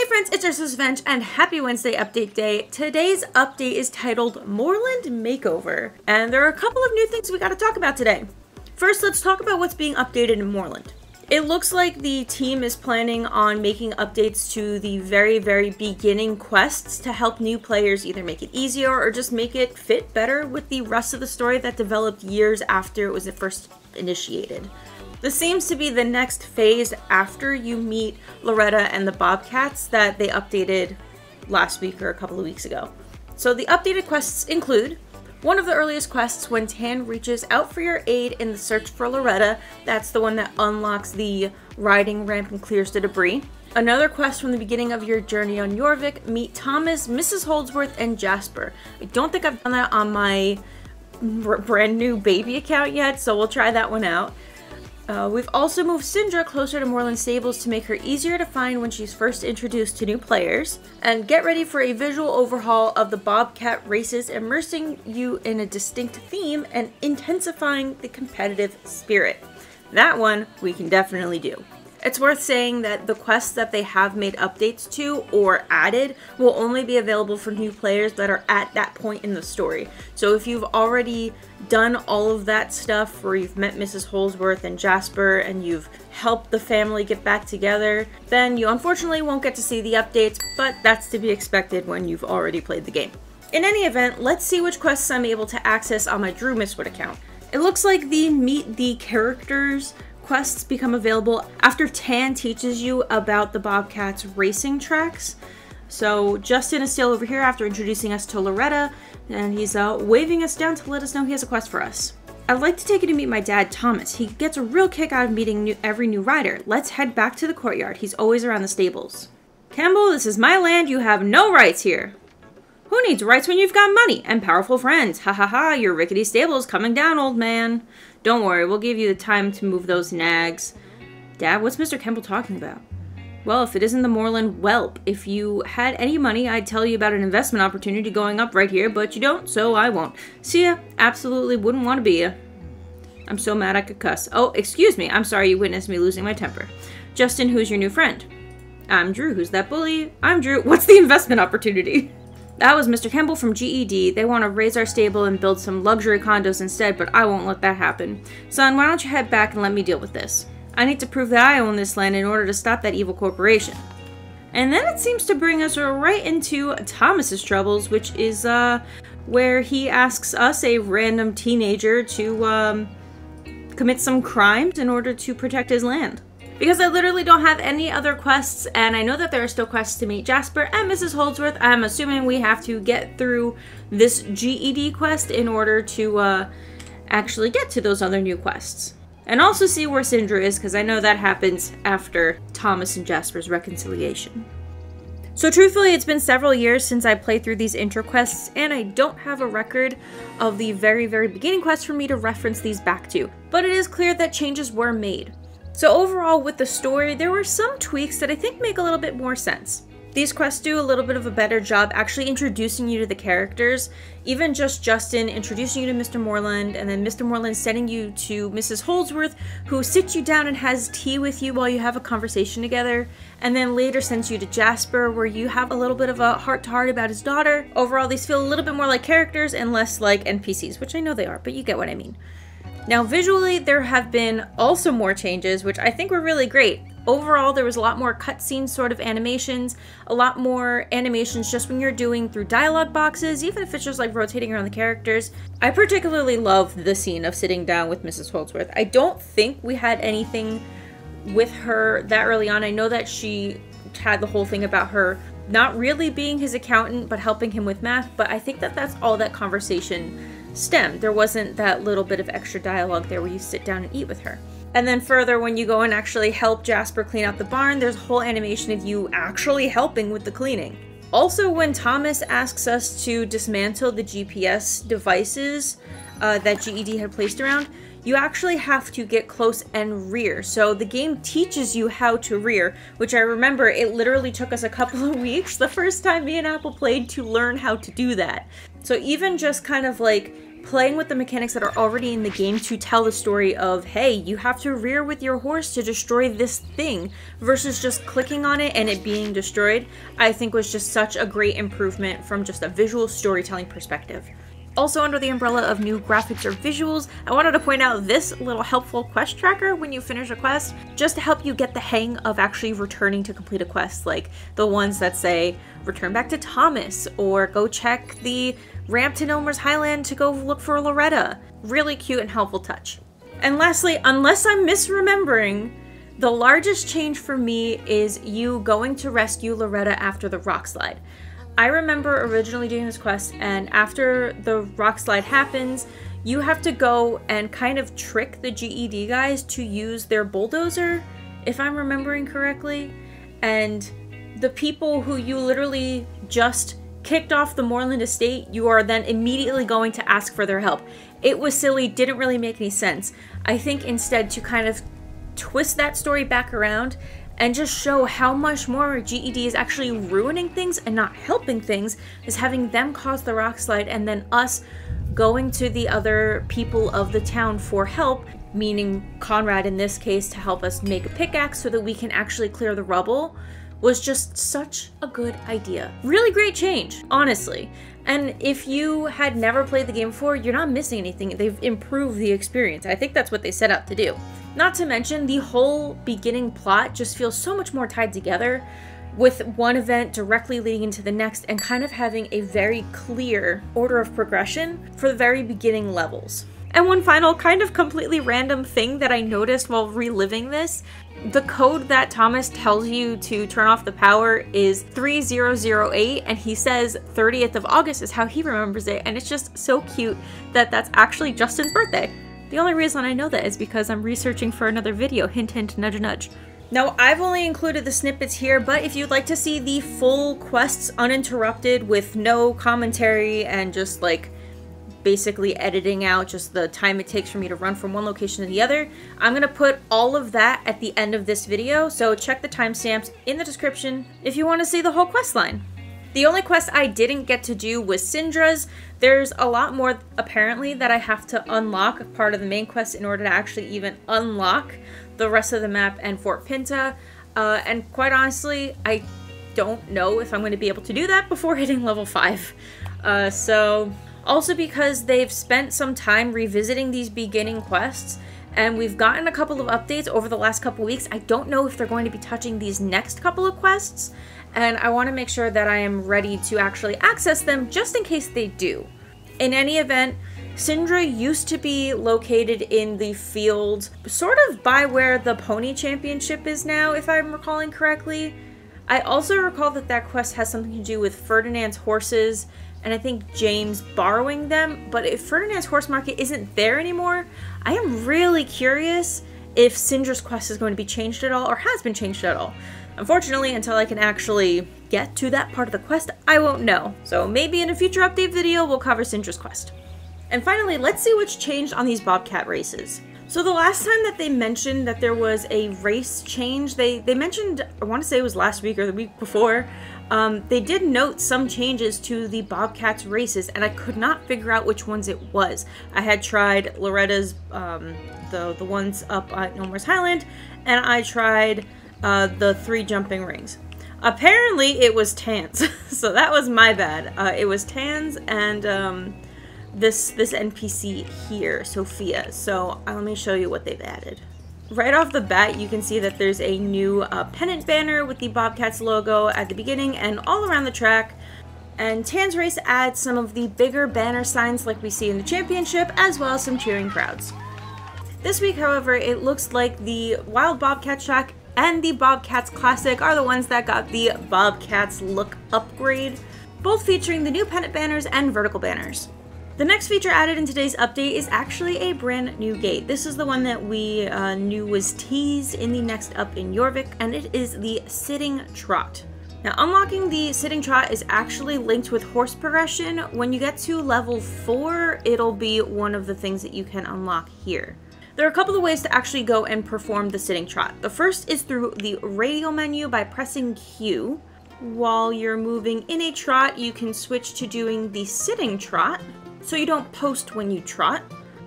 Hey friends, it's UrsulasRevenge and happy Wednesday update day. Today's update is titled Moorland Makeover, and there are a couple of new things we gotta talk about today. First, let's talk about what's being updated in Moorland. It looks like the team is planning on making updates to the very beginning quests to help new players either make it easier or just make it fit better with the rest of the story that developed years after it was first initiated. This seems to be the next phase after you meet Loretta and the Bobcats that they updated last week or a couple of weeks ago. So the updated quests include one of the earliest quests when Tan reaches out for your aid in the search for Loretta. That's the one that unlocks the riding ramp and clears the debris. Another quest from the beginning of your journey on Jorvik, meet Thomas, Mrs. Holdsworth, and Jasper. I don't think I've done that on my brand new baby account yet, so we'll try that one out. We've also moved Syndra closer to Moorland Stables to make her easier to find when she's first introduced to new players. And get ready for a visual overhaul of the Bobcat races, immersing you in a distinct theme and intensifying the competitive spirit. That one we can definitely do. It's worth saying that the quests that they have made updates to or added will only be available for new players that are at that point in the story. So if you've already done all of that stuff, where you've met Mrs. Holdsworth and Jasper and you've helped the family get back together, then you unfortunately won't get to see the updates, but that's to be expected when you've already played the game. In any event, let's see which quests I'm able to access on my Arya Mistwood account. It looks like the Meet the Characters quests become available after Tan teaches you about the Bobcat's racing tracks. So Justin is still over here after introducing us to Loretta, and he's waving us down to let us know he has a quest for us. I'd like to take you to meet my dad, Thomas. He gets a real kick out of meeting every new rider. Let's head back to the courtyard. He's always around the stables. Campbell, this is my land. You have no rights here. Who needs rights when you've got money and powerful friends? Ha ha ha, your rickety stable's coming down, old man. Don't worry, we'll give you the time to move those nags. Dad, what's Mr. Campbell talking about? Well, if it isn't the Moorland whelp, if you had any money, I'd tell you about an investment opportunity going up right here, but you don't, so I won't. See ya, absolutely wouldn't want to be ya. I'm so mad I could cuss. Oh, excuse me, I'm sorry you witnessed me losing my temper. Justin, who's your new friend? I'm Drew, who's that bully? I'm Drew, what's the investment opportunity? That was Mr. Campbell from GED. They want to raise our stable and build some luxury condos instead, but I won't let that happen. Son, why don't you head back and let me deal with this? I need to prove that I own this land in order to stop that evil corporation. And then it seems to bring us right into Thomas's troubles, which is where he asks us, a random teenager, to commit some crimes in order to protect his land. Because I literally don't have any other quests, and I know that there are still quests to meet Jasper and Mrs. Holdsworth. I'm assuming we have to get through this GED quest in order to actually get to those other new quests. And also see where Syndra is, because I know that happens after Thomas and Jasper's reconciliation. So truthfully, it's been several years since I played through these intro quests, and I don't have a record of the very beginning quests for me to reference these back to. But it is clear that changes were made. So overall, with the story, there were some tweaks that I think make a little bit more sense. These quests do a little bit of a better job actually introducing you to the characters. Even just Justin introducing you to Mr. Moorland, and then Mr. Moorland sending you to Mrs. Holdsworth, who sits you down and has tea with you while you have a conversation together, and then later sends you to Jasper, where you have a little bit of a heart-to-heart about his daughter. Overall, these feel a little bit more like characters and less like NPCs, which I know they are, but you get what I mean. Now visually, there have been also more changes, which I think were really great. Overall, there was a lot more cutscene sort of animations, a lot more animations just when you're doing through dialogue boxes, even if it's just like rotating around the characters. I particularly love the scene of sitting down with Mrs. Holdsworth. I don't think we had anything with her that early on. I know that she had the whole thing about her not really being his accountant, but helping him with math, but I think that that's all that conversation stemmed. There wasn't that little bit of extra dialogue there where you sit down and eat with her. And then further, when you go and actually help Jasper clean out the barn, there's a whole animation of you actually helping with the cleaning. Also, when Thomas asks us to dismantle the GPS devices that GED had placed around, you actually have to get close and rear. So the game teaches you how to rear, which I remember it literally took us a couple of weeks the first time me and Apple played to learn how to do that. So even just kind of like playing with the mechanics that are already in the game to tell the story of, hey, you have to rear with your horse to destroy this thing, versus just clicking on it and it being destroyed, I think was just such a great improvement from just a visual storytelling perspective. Also, under the umbrella of new graphics or visuals, I wanted to point out this little helpful quest tracker when you finish a quest, just to help you get the hang of actually returning to complete a quest, like the ones that say, return back to Thomas, or go check the ramp to Elmer's Highland to go look for Loretta. Really cute and helpful touch. And lastly, unless I'm misremembering, the largest change for me is you going to rescue Loretta after the rock slide. I remember originally doing this quest, and after the rock slide happens, you have to go and kind of trick the GED guys to use their bulldozer, if I'm remembering correctly. And the people who you literally just kicked off the Moorland estate, you are then immediately going to ask for their help. It was silly, didn't really make any sense. I think instead to kind of twist that story back around and just show how much more GED is actually ruining things and not helping things, is having them cause the rock slide and then us going to the other people of the town for help, meaning Conrad in this case, to help us make a pickaxe so that we can actually clear the rubble, was just such a good idea. Really great change, honestly. And if you had never played the game before, you're not missing anything. They've improved the experience. I think that's what they set out to do. Not to mention, the whole beginning plot just feels so much more tied together, with one event directly leading into the next and kind of having a very clear order of progression for the very beginning levels. And one final kind of completely random thing that I noticed while reliving this, the code that Thomas tells you to turn off the power is 3008, and he says 30th of August is how he remembers it, and it's just so cute that that's actually Justin's birthday. The only reason I know that is because I'm researching for another video, hint hint, nudge nudge. Now, I've only included the snippets here, but if you'd like to see the full quests uninterrupted with no commentary and just like basically editing out just the time it takes for me to run from one location to the other, I'm gonna put all of that at the end of this video, so check the timestamps in the description if you want to see the whole quest line. The only quest I didn't get to do was Syndra's. There's a lot more, apparently, that I have to unlock, part of the main quest, in order to actually even unlock the rest of the map and Fort Pinta. And quite honestly, I don't know if I'm going to be able to do that before hitting level 5. Also because they've spent some time revisiting these beginning quests, and we've gotten a couple of updates over the last couple weeks. I don't know if they're going to be touching these next couple of quests, and I want to make sure that I am ready to actually access them just in case they do. In any event, Syndra used to be located in the field sort of by where the Pony Championship is now, if I'm recalling correctly. I also recall that that quest has something to do with Ferdinand's horses, and I think James borrowing them, but if Ferdinand's Horse Market isn't there anymore, I am really curious if Syndra's quest is going to be changed at all, or has been changed at all. Unfortunately, until I can actually get to that part of the quest, I won't know. So maybe in a future update video, we'll cover Syndra's quest. And finally, let's see what's changed on these Bobcat races. So the last time that they mentioned that there was a race change, they mentioned, I want to say it was last week or the week before, they did note some changes to the Bobcats races, and I could not figure out which ones it was. I had tried Loretta's, the ones up at Elmer's Highland, and I tried the 3 jumping rings. Apparently it was Tan's, so that was my bad. It was Tan's and this NPC here, Sophia. So let me show you what they've added. Right off the bat, you can see that there's a new pennant banner with the Bobcats logo at the beginning and all around the track. And Tan's race adds some of the bigger banner signs like we see in the championship, as well as some cheering crowds. This week, however, it looks like the Wild Bobcat track and the Bobcats Classic are the ones that got the Bobcats look upgrade, both featuring the new pennant banners and vertical banners. The next feature added in today's update is actually a brand new gate. This is the one that we knew was teased in the next up in Jorvik, and it is the Sitting Trot. Now, unlocking the Sitting Trot is actually linked with horse progression. When you get to level 4, it'll be one of the things that you can unlock here. There are a couple of ways to actually go and perform the Sitting Trot. The first is through the radio menu by pressing Q. While you're moving in a trot, you can switch to doing the Sitting Trot so you don't post when you trot.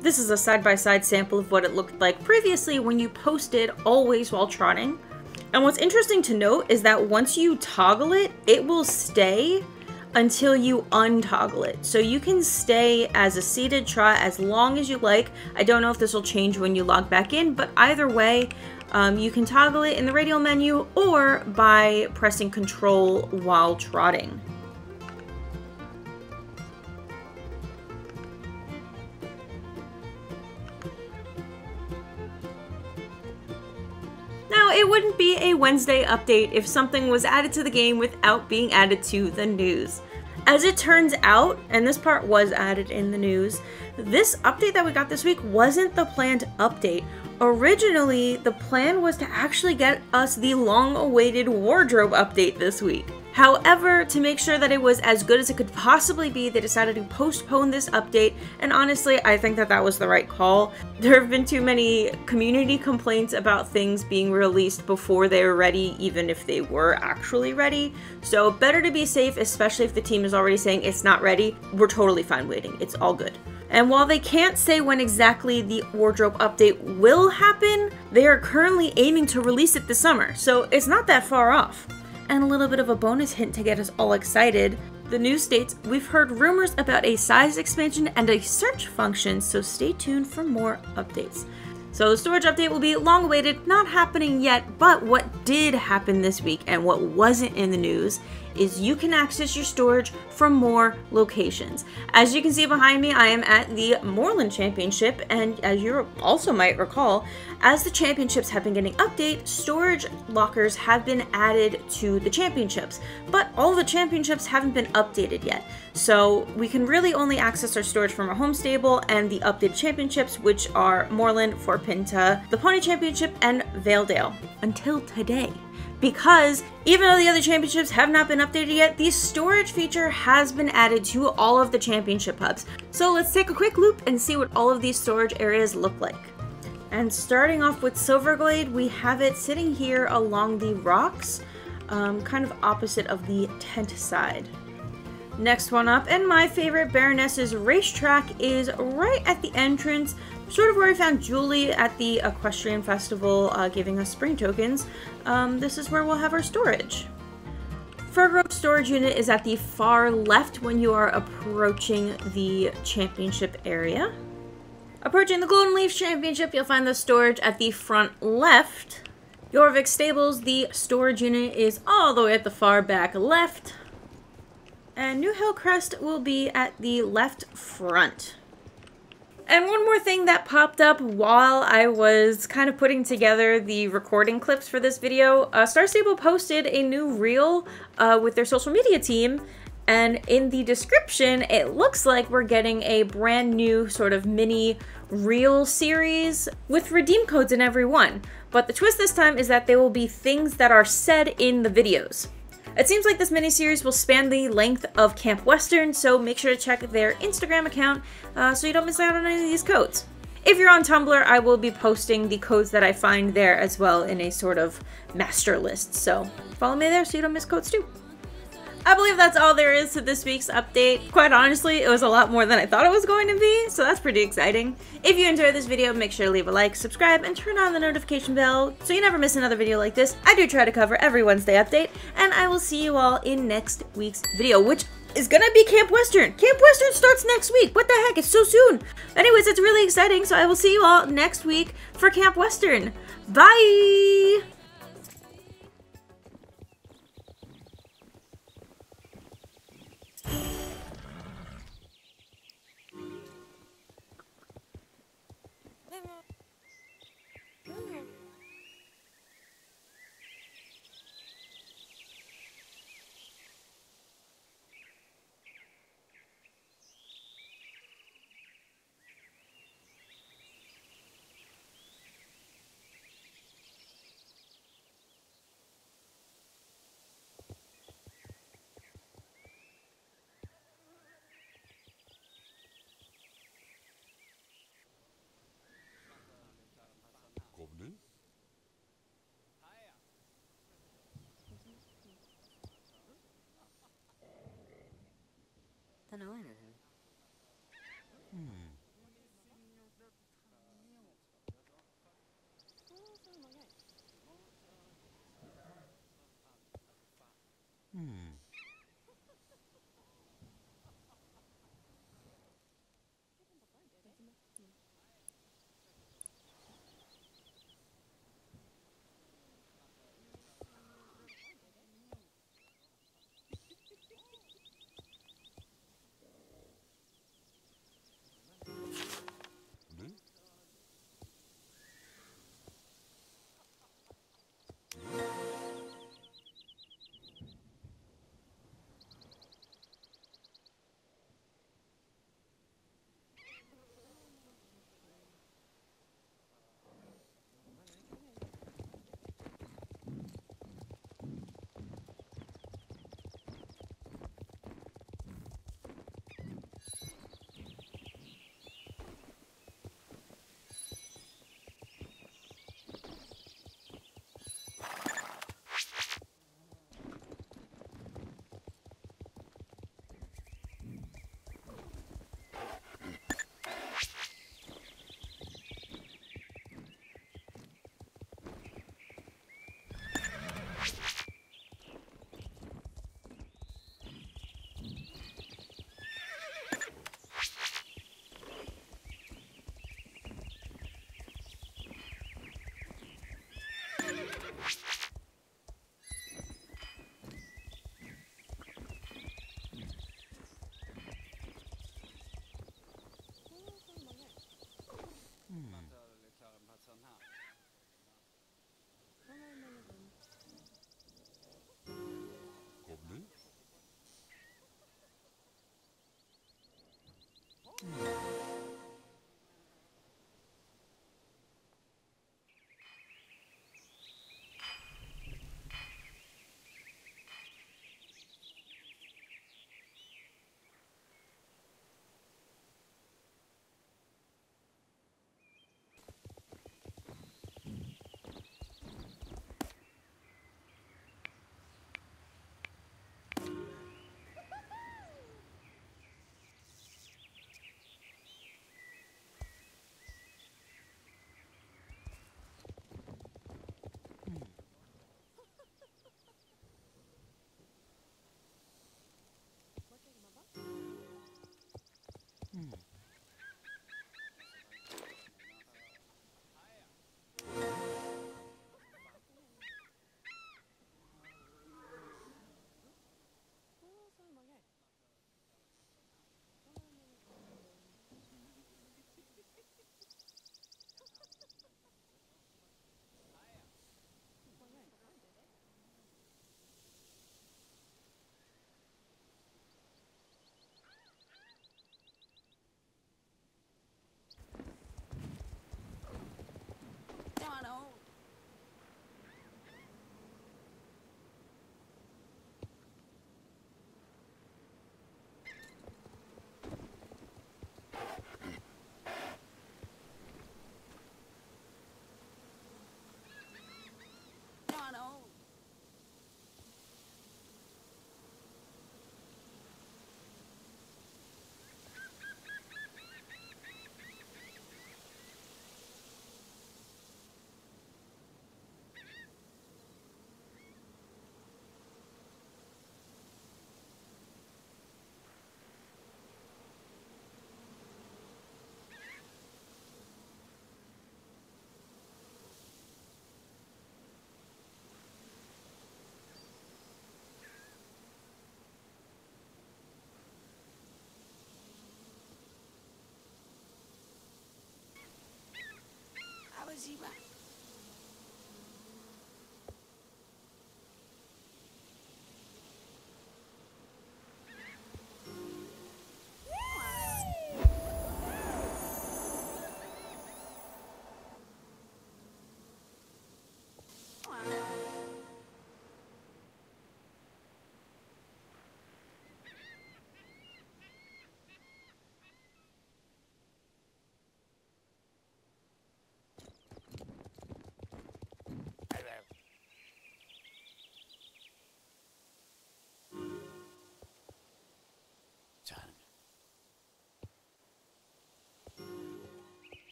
This is a side-by-side sample of what it looked like previously when you posted always while trotting. And what's interesting to note is that once you toggle it, it will stay until you untoggle it. So you can stay as a seated trot as long as you like. I don't know if this will change when you log back in, but either way, you can toggle it in the radial menu or by pressing Control while trotting. Now, it wouldn't be a Wednesday update if something was added to the game without being added to the news. As it turns out, and this part was added in the news, this update that we got this week wasn't the planned update. Originally, the plan was to actually get us the long-awaited wardrobe update this week. However, to make sure that it was as good as it could possibly be, they decided to postpone this update, and honestly, I think that that was the right call. There have been too many community complaints about things being released before they were ready, even if they were actually ready. So better to be safe, especially if the team is already saying it's not ready. We're totally fine waiting. It's all good. And while they can't say when exactly the wardrobe update will happen, they are currently aiming to release it this summer, so it's not that far off. And a little bit of a bonus hint to get us all excited. The news states, we've heard rumors about a size expansion and a search function, so stay tuned for more updates. So the storage update will be long awaited, not happening yet, but what did happen this week and what wasn't in the news is you can access your storage from more locations. As you can see behind me, I am at the Moorland Championship, and as you also might recall, as the championships have been getting updated, storage lockers have been added to the championships, but all the championships haven't been updated yet. So we can really only access our storage from our home stable and the updated championships, which are Moorland, Fort Pinta, the Pony Championship, and Valedale, until today. Because even though the other championships have not been updated yet, the storage feature has been added to all of the championship hubs. So let's take a quick loop and see what all of these storage areas look like. And starting off with Silverglade, we have it sitting here along the rocks, kind of opposite of the tent side. Next one up, and my favorite, Baroness's Racetrack, is right at the entrance, sort of where I found Julie at the Equestrian Festival giving us spring tokens. This is where we'll have our storage. Fergrove storage unit is at the far left when you are approaching the championship area. Approaching the Golden Leaf Championship, you'll find the storage at the front left. Jorvik Stables, the storage unit is all the way at the far back left. And New Hillcrest will be at the left front. And one more thing that popped up while I was kind of putting together the recording clips for this video, Star Stable posted a new reel with their social media team, and in the description it looks like we're getting a brand new sort of mini reel series with redeem codes in every one. But the twist this time is that they will be things that are said in the videos. It seems like this mini-series will span the length of Camp Western, so make sure to check their Instagram account so you don't miss out on any of these codes. If you're on Tumblr, I will be posting the codes that I find there as well in a sort of master list, so follow me there so you don't miss codes too. I believe that's all there is to this week's update. Quite honestly, it was a lot more than I thought it was going to be, so that's pretty exciting. If you enjoyed this video, make sure to leave a like, subscribe, and turn on the notification bell so you never miss another video like this. I do try to cover every Wednesday update, and I will see you all in next week's video, which is gonna be Camp Western. Camp Western starts next week. What the heck? It's so soon. Anyways, it's really exciting, so I will see you all next week for Camp Western. Bye!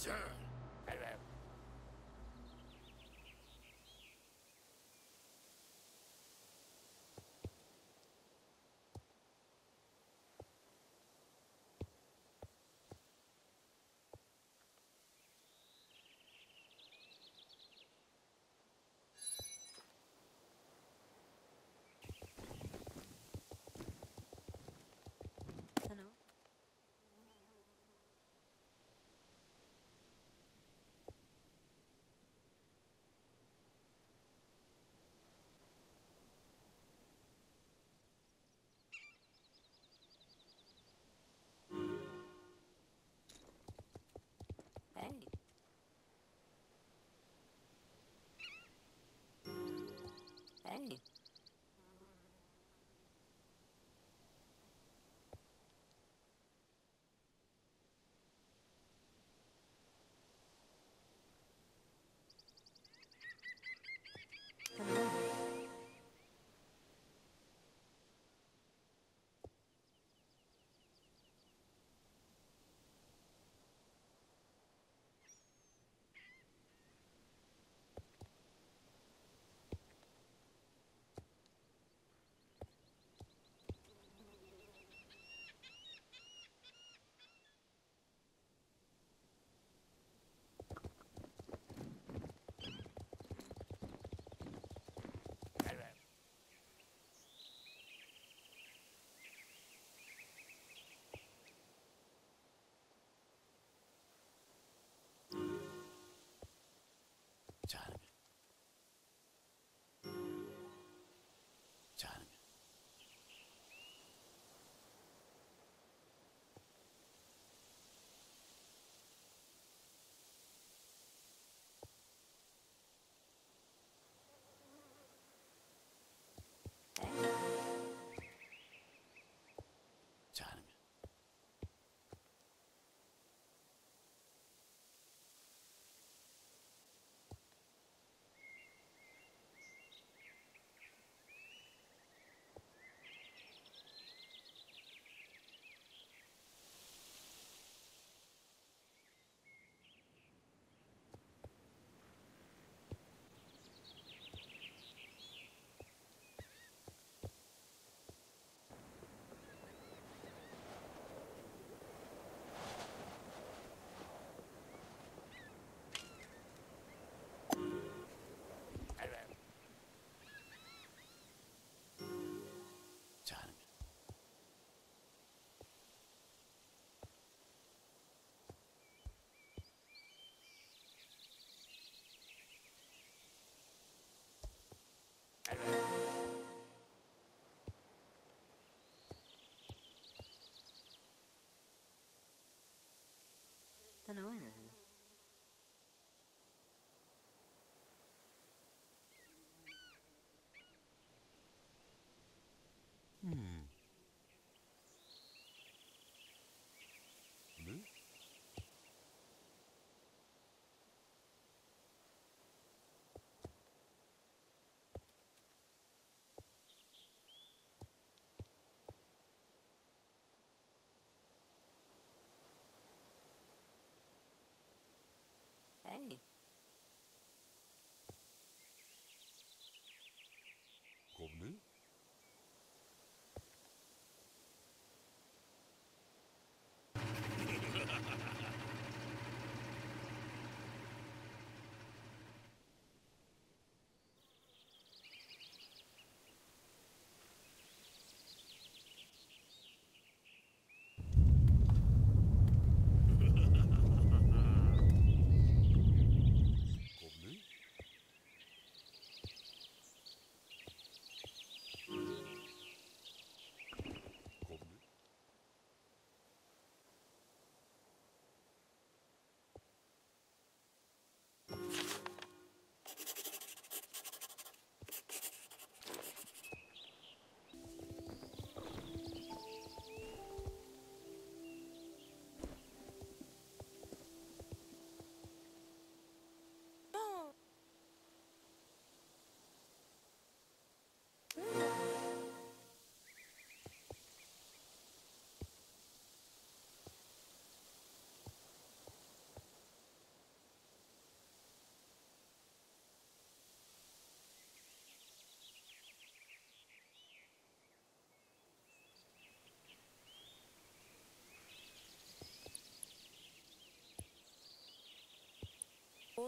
Hello? Hey. Hey. Hello?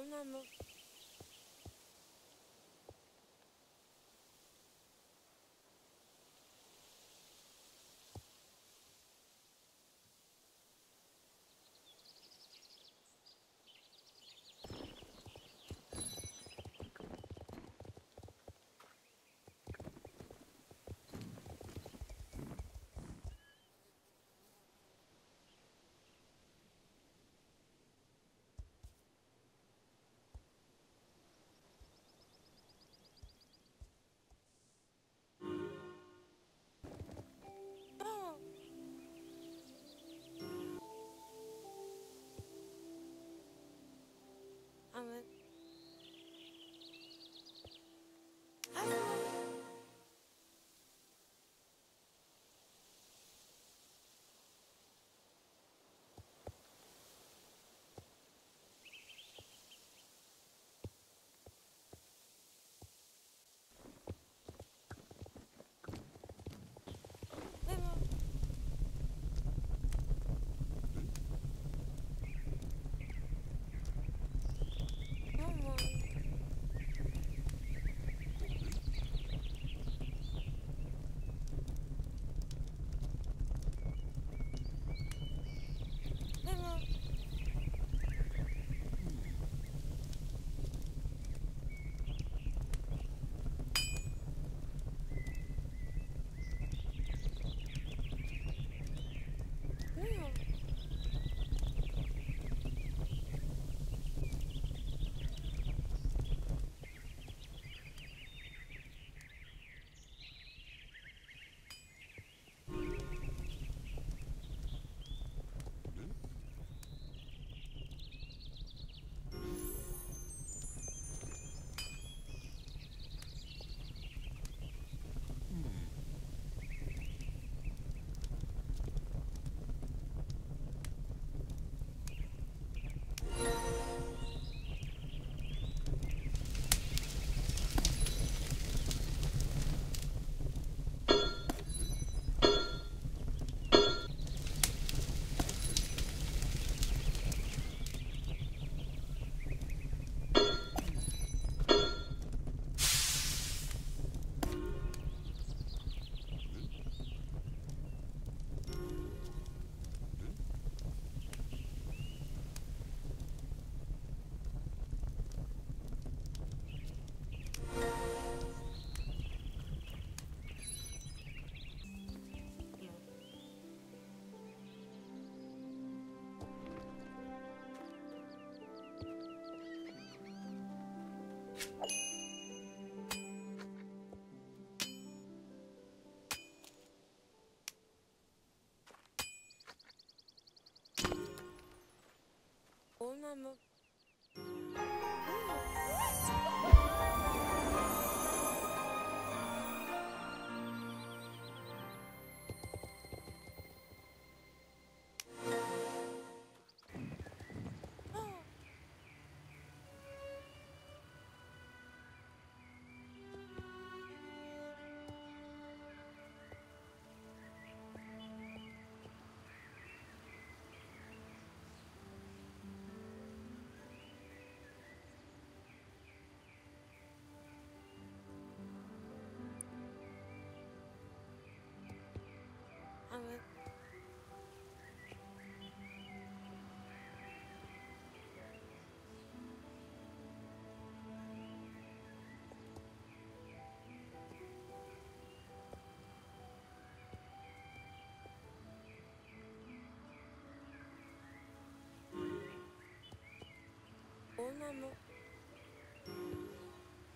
なの。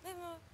でも